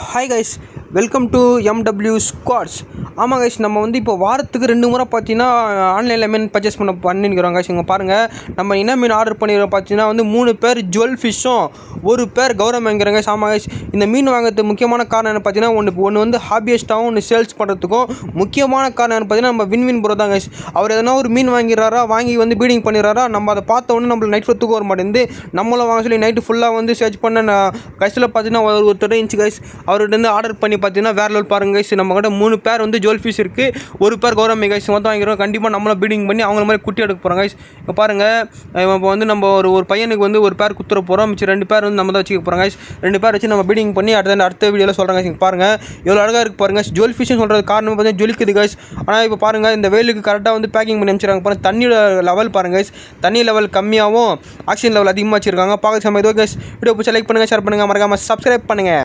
Hi guys, welcome to MW squads. ஆமாம் guys, நம்ம வந்து இப்போ வாரத்துக்கு 2 முறை பார்த்தீங்கன்னா ஆன்லைனில் மீன் பர்ச்சேஸ் பண்ணிக்கிறோம் கைஸ். இங்கே பாருங்கள், நம்ம என்ன மீன் ஆர்டர் பண்ணிக்கிறோம் பார்த்தீங்கன்னா வந்து 3 பேர் ஜுவல் ஃபிஷ்ஷும் 1 பேர் கௌரம் வாங்கிறாங்க. ஆமாம் கைஸ், இந்த மீன் வாங்குறதுக்கு முக்கியமான காரணம் என்ன பார்த்தீங்கன்னா ஒன்று வந்து ஹாபியஸ்ட்டாகவும் ஒன்று சேல்ஸ் பண்ணுறதுக்கும் முக்கியமான காரணம் என்ன பார்த்தீங்கன்னா நம்ம வின் ப்ரோ தான் கைஸ். அவர் எதனா ஒரு மீன் வாங்கிடுறாரா, வாங்கி வந்து பீடிங் பண்ணிடுறாரா, நம்ம அதை பார்த்த உடனே நம்மளுக்கு நைட் தூக்கம் வர மாட்டேங்குது. நம்மளும் வாங்க சொல்லி நைட்டு ஃபுல்லாக வந்து சர்ச் பண்ண கைஸில் பார்த்தீங்கன்னா ஒருத்தர் இன்ச்சு கைஸ் அவர்கிட்ட வந்து ஆர்டர் பண்ணி பார்த்தீங்கன்னா வேற லெவல் பாருங்க கைஸ். நம்ம கிட்ட 3 பேர் வந்து ஜுவல் ஃபிஷ் இருக்குது, 1 பேர் கௌரவ கைஸ் மொத்தம் வாங்கிக்கிறோம். கண்டிப்பாக நம்மளை பீடிங் பண்ணி அவங்கள மாதிரி குட்டி எடுக்க போகிறோம் கைஸ். இப்போ பாருங்கள், இப்போ வந்து நம்ம ஒரு பையனுக்கு வந்து 1 பேர் குத்துற போகிறோம், மிச்சம் 2 பேர் வந்து நம்ம தான் வச்சுக்க போகிறோம் கைஸ். 2 பேர் வச்சு நம்ம பீடிங் பண்ணி அடுத்த வீடியோவில் சொல்கிறேன் கைஸ். பாருங்கள் எவ்வளோ அழகாக இருக்குது பாருங்கள். ஜுவல் ஃபிஷ்னு சொல்கிறது காரணம் பார்த்தீங்கன்னா ஜொலிக்குது கைஸ். ஆனால் இப்போ பாருங்கள், இந்த வெயிலுக்கு கரெக்டாக வந்து பேக்கிங் பண்ணி அமைச்சிருக்காங்க பாருங்கள். தண்ணியோட லெவல் பாருங்கள் கைஸ், தண்ணி லெவல் கம்மியாகவும் ஆக்சிஜன் லெவல் அதிகமாக வச்சுருக்காங்க. பார்க்க சமயம் இதோ கைஸ். வீடியோ பிடிச்சா லைக் பண்ணுங்கள், ஷேர் பண்ணுங்கள், மறக்காமல் சப்ஸ்கிரைப் பண்ணுங்கள்.